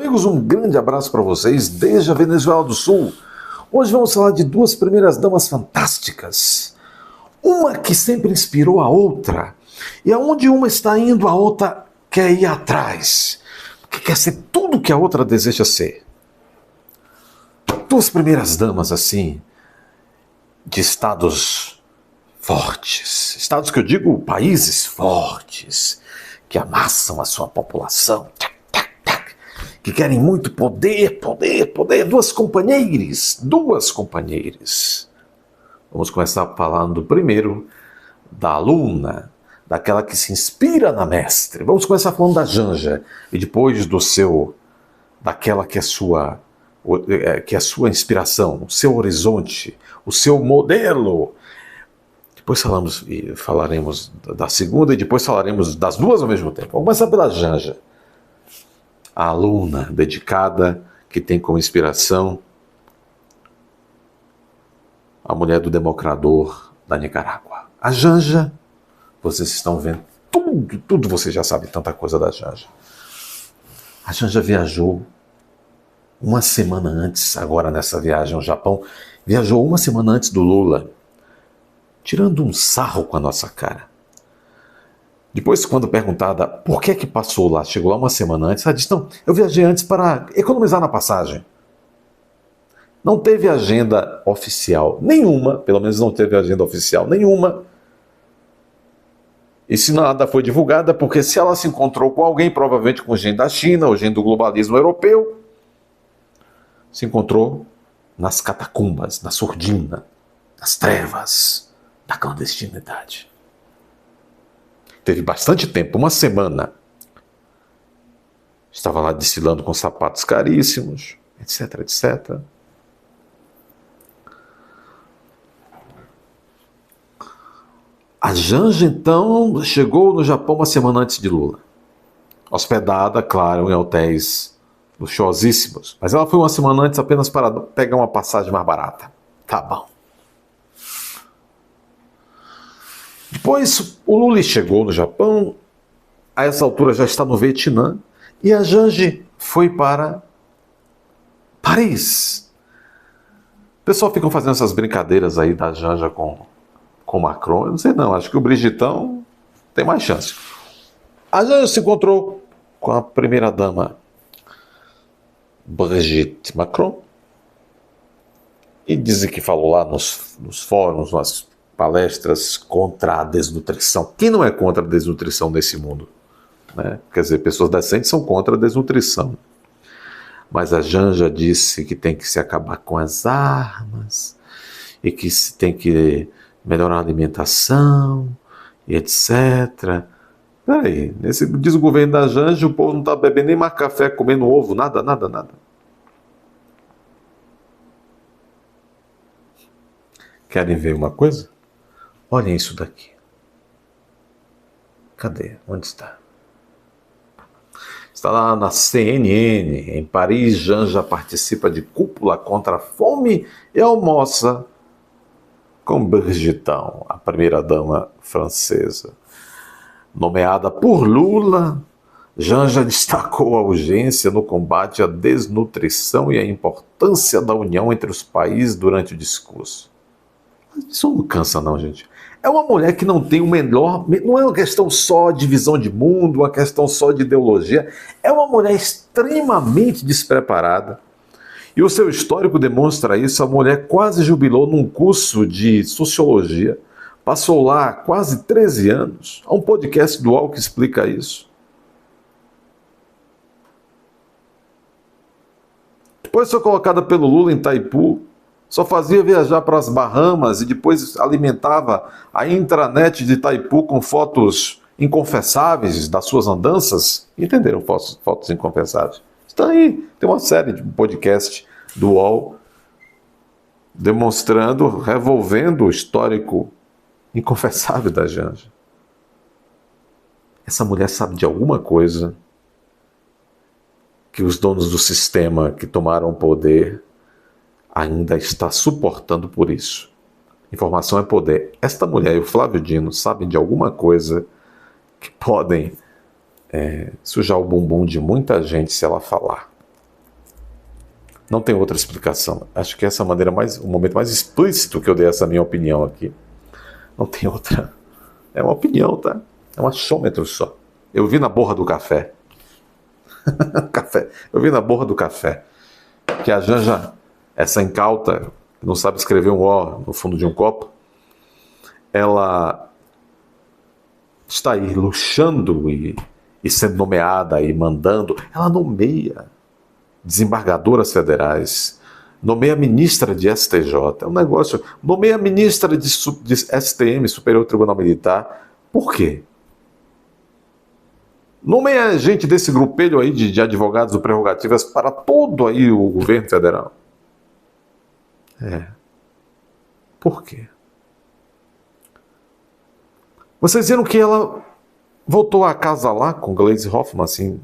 Amigos, um grande abraço para vocês desde a Venezuela do Sul. Hoje vamos falar de duas primeiras damas fantásticas. Uma que sempre inspirou a outra. E aonde uma está indo, a outra quer ir atrás. Que quer ser tudo que a outra deseja ser. Duas primeiras damas, assim, de estados fortes. Estados que eu digo, países fortes, que amassam a sua população. Que querem muito poder. Duas companheiras. Vamos começar falando primeiro da aluna, daquela que se inspira na mestre. Vamos começar falando da Janja e depois daquela que é sua inspiração, o seu horizonte, o seu modelo. Depois falaremos da segunda e depois falaremos das duas ao mesmo tempo. Vamos começar pela Janja. A aluna dedicada, que tem como inspiração a mulher do democrador da Nicarágua. A Janja, vocês estão vendo tudo vocês já sabem tanta coisa da Janja. A Janja viajou uma semana antes, agora nessa viagem ao Japão, viajou uma semana antes do Lula, tirando um sarro com a nossa cara. Depois, quando perguntada por que passou lá, chegou lá uma semana antes, ela disse, não, eu viajei antes para economizar na passagem. Não teve agenda oficial nenhuma, pelo menos não teve agenda oficial nenhuma. E se nada foi divulgada, porque se ela se encontrou com alguém, provavelmente com gente da China, ou gente do globalismo europeu, se encontrou nas catacumbas, na surdina, nas trevas da clandestinidade. Teve bastante tempo, uma semana. Estava lá desfilando com sapatos caríssimos, etc, etc. A Janja, então, chegou no Japão uma semana antes de Lula. Hospedada, claro, em hotéis luxuosíssimos. Mas ela foi uma semana antes apenas para pegar uma passagem mais barata. Tá bom. Depois, o Lula chegou no Japão, a essa altura já está no Vietnã, e a Janja foi para Paris. O pessoal fica fazendo essas brincadeiras aí da Janja com Macron. Eu não sei não, acho que o Brigitão tem mais chance. A Janja se encontrou com a primeira-dama Brigitte Macron, e dizem que falou lá nos fóruns, nas palestras contra a desnutrição. Quem não é contra a desnutrição nesse mundo? Né? Quer dizer, pessoas decentes são contra a desnutrição. Mas a Janja disse que tem que se acabar com as armas, e que se tem que melhorar a alimentação, e etc. Peraí, diz o governo da Janja, o povo não está bebendo nem mais café, comendo ovo, nada. Querem ver uma coisa? Olhem isso daqui. Cadê? Onde está? Está lá na CNN, em Paris. Janja participa de cúpula contra a fome e almoça com Brigitão, a primeira-dama francesa. Nomeada por Lula, Janja destacou a urgência no combate à desnutrição e a importância da união entre os países durante o discurso. Isso não cansa não, gente. É uma mulher que não tem o menor... Não é uma questão só de visão de mundo, uma questão só de ideologia. É uma mulher extremamente despreparada. E o seu histórico demonstra isso. A mulher quase jubilou num curso de sociologia. Passou lá quase 13 anos. Há um podcast do UOL que explica isso. Depois foi colocada pelo Lula em Itaipu. Só fazia viajar para as Bahamas e depois alimentava a intranet de Itaipu com fotos inconfessáveis das suas andanças. Entenderam? Fotos inconfessáveis. Está aí, tem uma série de podcast do UOL demonstrando, revolvendo o histórico inconfessável da Janja. Essa mulher sabe de alguma coisa que os donos do sistema que tomaram o poder ainda está suportando por isso. Informação é poder. Esta mulher e o Flávio Dino sabem de alguma coisa que podem sujar o bumbum de muita gente se ela falar. Não tem outra explicação. Acho que essa é a maneira o momento mais explícito que eu dei essa minha opinião aqui. Não tem outra. É uma opinião, tá? É um achômetro só. Eu vi na borra do café. Café. Eu vi na borra do café que a Janja, essa incauta, que não sabe escrever um O no fundo de um copo, ela está aí luxando e sendo nomeada e mandando. Ela nomeia desembargadoras federais, nomeia ministra de STJ, é um negócio, nomeia ministra de STM, Superior Tribunal Militar. Por quê? Nomeia gente desse grupelho aí de advogados do prerrogativas para todo aí o governo federal. Por quê? Vocês viram que ela voltou a casa lá com Gleisi Hoffmann, assim,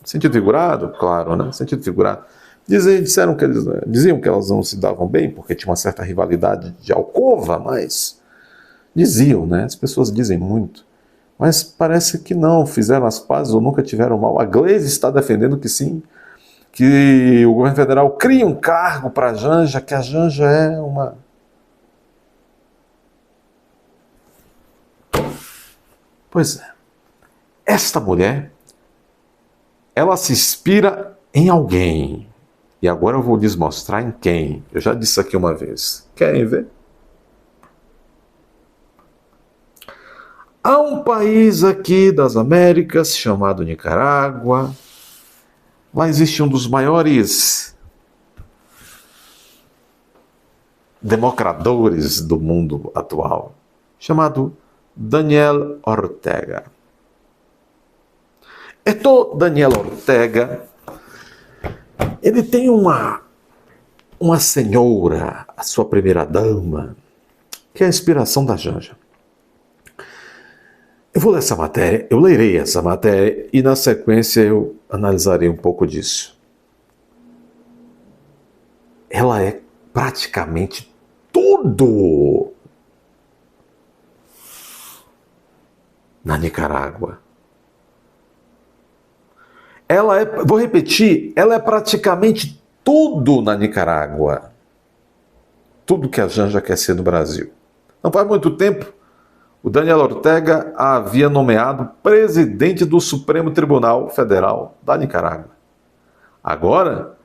sentido figurado? Claro, né? Sentido figurado. Diziam que elas não se davam bem, porque tinha uma certa rivalidade de alcova, mas diziam, né? As pessoas dizem muito. Mas parece que não, fizeram as pazes ou nunca tiveram mal. A Gleisi está defendendo que sim, que o governo federal cria um cargo para a Janja, que a Janja é uma... Pois é. Esta mulher, ela se inspira em alguém. E agora eu vou lhes mostrar em quem. Eu já disse aqui uma vez. Querem ver? Há um país aqui das Américas chamado Nicarágua. Lá existe um dos maiores democradores do mundo atual, chamado Daniel Ortega. Daniel Ortega, ele tem uma senhora, a sua primeira dama, que é a inspiração da Janja. Eu vou ler essa matéria, eu lerei essa matéria e na sequência eu analisarei um pouco disso. Ela é praticamente tudo na Nicarágua. Vou repetir, ela é praticamente tudo na Nicarágua. Tudo que a Janja quer ser no Brasil. Não faz muito tempo, o Daniel Ortega a havia nomeado presidente do Supremo Tribunal Federal da Nicarágua. Agora,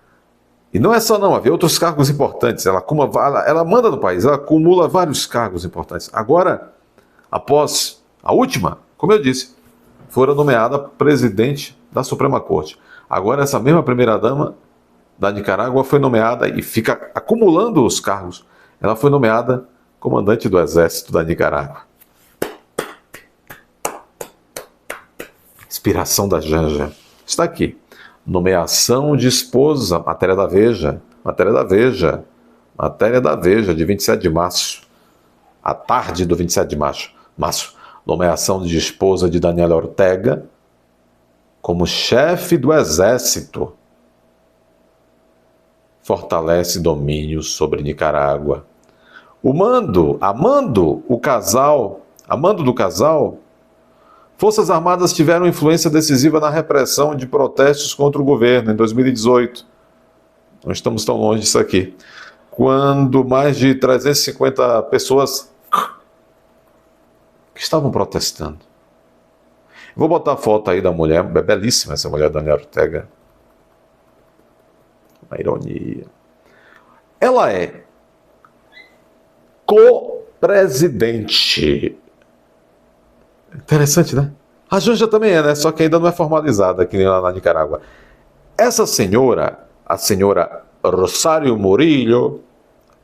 e não é só não, havia outros cargos importantes, ela manda no país, ela acumula vários cargos importantes. Agora, após a última, como eu disse, fora nomeada presidente da Suprema Corte. Agora essa mesma primeira-dama da Nicarágua foi nomeada e fica acumulando os cargos. Ela foi nomeada comandante do Exército da Nicarágua. Inspiração da Janja. Está aqui. Nomeação de esposa. Matéria da Veja, de 27 de março. À tarde do 27 de março. Nomeação de esposa de Daniel Ortega como chefe do Exército. Fortalece domínio sobre Nicarágua. Amando do casal, Forças Armadas tiveram influência decisiva na repressão de protestos contra o governo em 2018. Não estamos tão longe disso aqui. Quando mais de 350 pessoas que estavam protestando. Vou botar a foto aí da mulher, é belíssima essa mulher, Daniela Ortega. Uma ironia. Ela é co-presidente. Interessante, né? A Janja também é, né? Só que ainda não é formalizada aqui lá na Nicarágua. Essa senhora, a senhora Rosário Murillo,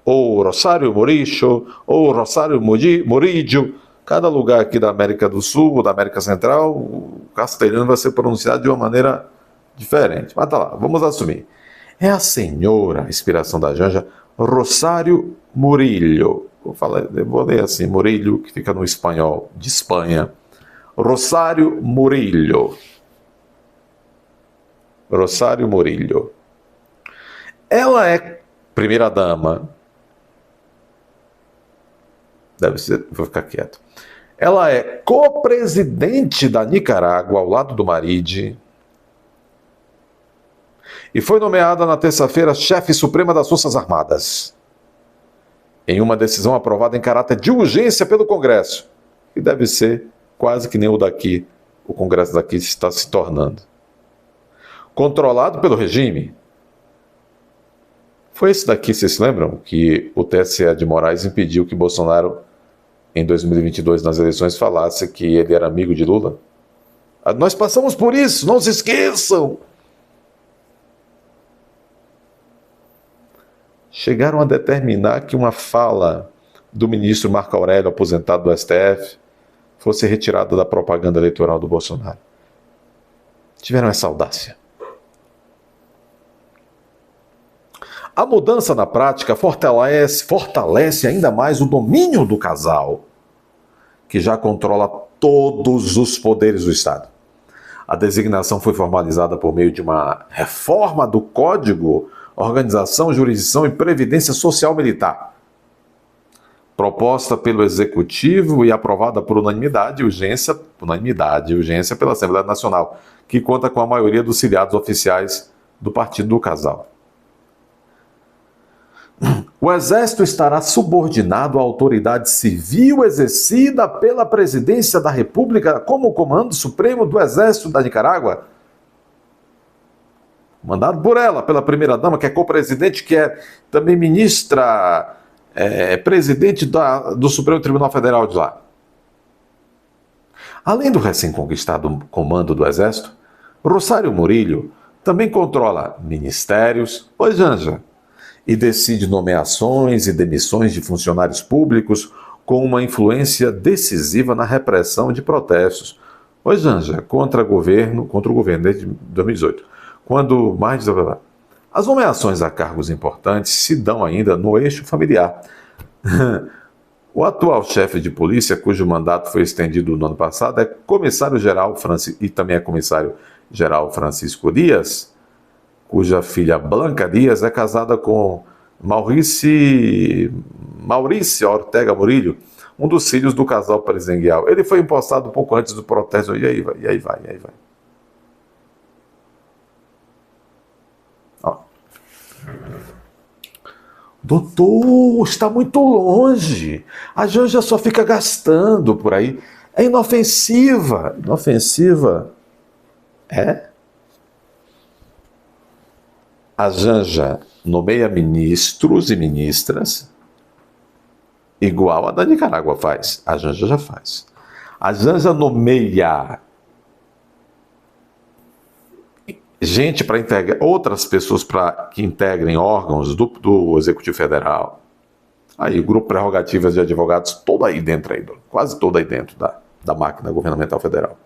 ou Rosário Muricho, ou Rosário Murillo, cada lugar aqui da América do Sul ou da América Central, o castelhano vai ser pronunciado de uma maneira diferente. Mas tá lá, vamos assumir. É a senhora, inspiração da Janja, Rosário Murillo. Vou ler assim, Murillo, que fica no espanhol, de Espanha. Rosário Murillo. Rosário Murillo. Ela é primeira-dama. Deve ser, vou ficar quieto. Ela é co-presidente da Nicarágua, ao lado do marido. e foi nomeada na terça-feira chefe suprema das Forças Armadas, em uma decisão aprovada em caráter de urgência pelo Congresso, que deve ser quase que nem o daqui, o Congresso daqui está se tornando. Controlado pelo regime. Foi esse daqui, vocês se lembram? Que o TSE de Moraes impediu que Bolsonaro, em 2022, nas eleições, falasse que ele era amigo de Lula? Nós passamos por isso, não se esqueçam! Chegaram a determinar que uma fala do ministro Marco Aurélio, aposentado do STF, fosse retirada da propaganda eleitoral do Bolsonaro. Tiveram essa audácia. A mudança na prática fortalece ainda mais o domínio do casal, que já controla todos os poderes do Estado. A designação foi formalizada por meio de uma reforma do Código Organização, Jurisdição e Previdência Social Militar, proposta pelo Executivo e aprovada por unanimidade e urgência pela Assembleia Nacional, que conta com a maioria dos filiados oficiais do partido do casal. O Exército estará subordinado à autoridade civil exercida pela Presidência da República como Comando Supremo do Exército da Nicarágua, mandado por ela, pela primeira-dama, que é co-presidente, que é também ministra, presidente do Supremo Tribunal Federal de lá. Além do recém-conquistado comando do Exército, Rosário Murillo também controla ministérios, pois Janja, e decide nomeações e demissões de funcionários públicos com uma influência decisiva na repressão de protestos, pois Janja, contra o governo desde 2018, quando mais... As nomeações a cargos importantes se dão ainda no eixo familiar. O atual chefe de polícia, cujo mandato foi estendido no ano passado, é comissário-geral e também é comissário-geral Francisco Dias, cuja filha Blanca Dias é casada com Maurício Ortega Murillo, um dos filhos do casal presidencial. Ele foi impostado um pouco antes do protesto, e aí vai. Ó. Doutor, está muito longe. A Janja só fica gastando por aí. É inofensiva. Inofensiva? É? A Janja nomeia ministros e ministras igual a da Nicarágua faz. A Janja já faz. A Janja nomeia gente para integrar, outras pessoas que integrem órgãos do Executivo Federal. Aí, o grupo Prerrogativas de Advogados, todo aí dentro, quase todo aí dentro da máquina governamental federal.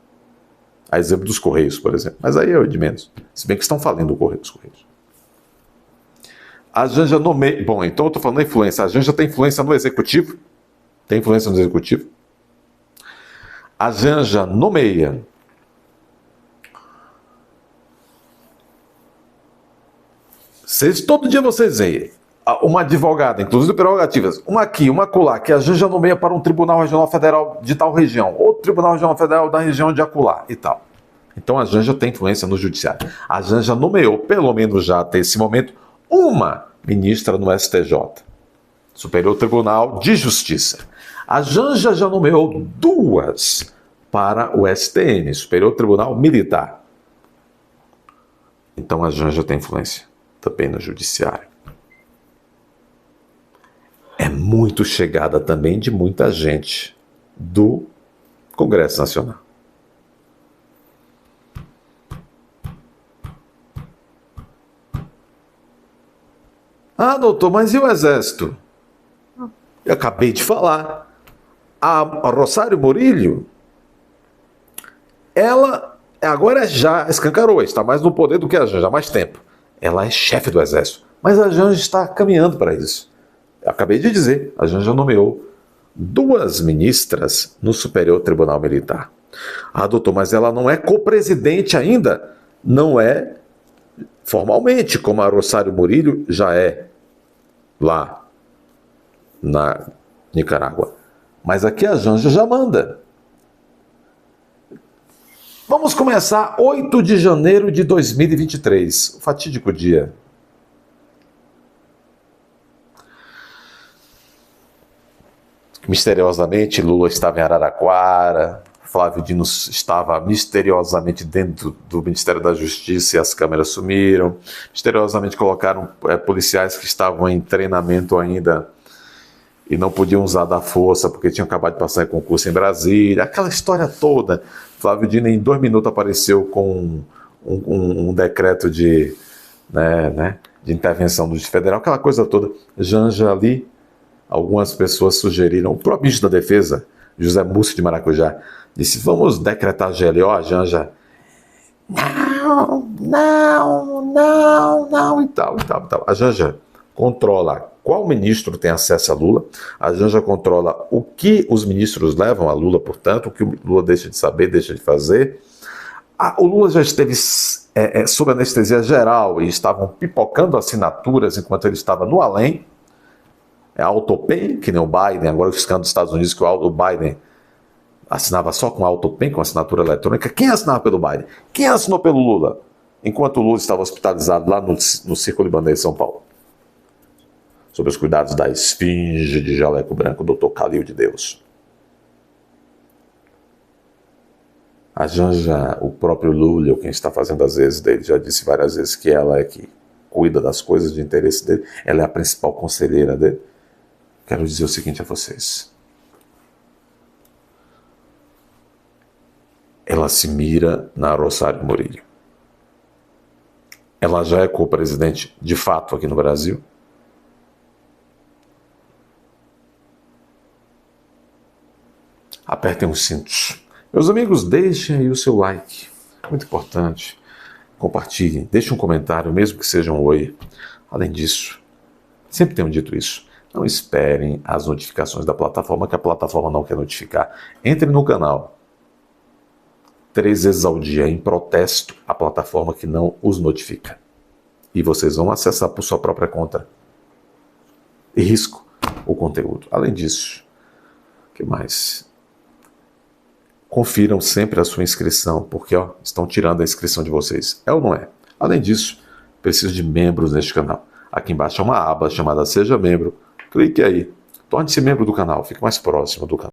A exemplo dos Correios, por exemplo. Mas aí é de menos. Se bem que estão falindo os Correios. A Janja nomeia... Bom, então eu estou falando da influência. A Janja tem influência no Executivo? Tem influência no Executivo? A Janja nomeia todo dia vocês veem uma advogada, inclusive prerrogativas, uma aqui, uma acolá, que a Janja nomeia para um Tribunal Regional Federal de tal região, outro Tribunal Regional Federal da região de acolá e tal. Então a Janja tem influência no Judiciário. A Janja nomeou, pelo menos já até esse momento, uma ministra no STJ, Superior Tribunal de Justiça. A Janja já nomeou 2 para o STM, Superior Tribunal Militar. Então a Janja tem influência também no Judiciário. É muito chegada também de muita gente do Congresso Nacional. Ah, doutor, mas e o Exército? Eu acabei de falar. A Rosário Murillo, ela agora já escancarou, está mais no poder do que a Janja há mais tempo. Ela é chefe do Exército, mas a Janja está caminhando para isso. Eu acabei de dizer, a Janja nomeou 2 ministras no Superior Tribunal Militar. Ah, doutor, mas ela não é co-presidente ainda? Não é formalmente, como a Rosário Murillo já é lá na Nicarágua. Mas aqui a Janja já manda. Vamos começar 8 de janeiro de 2023, o fatídico dia. Misteriosamente, Lula estava em Araraquara, Flávio Dino estava misteriosamente dentro do Ministério da Justiça e as câmeras sumiram. Misteriosamente colocaram policiais que estavam em treinamento ainda e não podiam usar da força porque tinham acabado de passar em concurso em Brasília. Aquela história toda. Flávio Dino em 2 minutos apareceu com um decreto de intervenção do Distrito Federal, aquela coisa toda. Janja ali, algumas pessoas sugeriram, o próprio ministro da Defesa, José Múcio de Maracujá, disse, vamos decretar GLO, a Janja, não, e tal. A Janja controla qual ministro tem acesso a Lula, a Janja controla o que os ministros levam a Lula, portanto, o que o Lula deixa de saber, deixa de fazer. O Lula já esteve sob anestesia geral e estavam pipocando assinaturas enquanto ele estava no além. É autopen, que nem o Biden, agora o escândalo dos Estados Unidos, que o Biden assinava só com autopen, com assinatura eletrônica. Quem assinava pelo Biden? Quem assinou pelo Lula? Enquanto o Lula estava hospitalizado lá no Circo Libanês de São Paulo. Sob os cuidados da esfinge de jaleco branco, Dr. Calil de Deus. A Janja, o próprio Lula, quem está fazendo as vezes dele, já disse várias vezes que ela é que cuida das coisas de interesse dele, ela é a principal conselheira dele. Quero dizer o seguinte a vocês. Ela se mira na Rosário Murillo. Ela já é co-presidente, de fato, aqui no Brasil. Apertem os cintos. Meus amigos, deixem aí o seu like. Muito importante. Compartilhem, deixem um comentário, mesmo que seja um oi. Além disso, sempre tenho dito isso. Não esperem as notificações da plataforma, que a plataforma não quer notificar. Entre no canal 3 vezes ao dia em protesto à plataforma que não os notifica. E vocês vão acessar por sua própria conta e risco o conteúdo. Além disso, o que mais? Confiram sempre a sua inscrição, porque estão tirando a inscrição de vocês. É ou não é? Além disso, preciso de membros neste canal. Aqui embaixo há uma aba chamada Seja Membro. Clique aí. Torne-se membro do canal. Fique mais próximo do canal.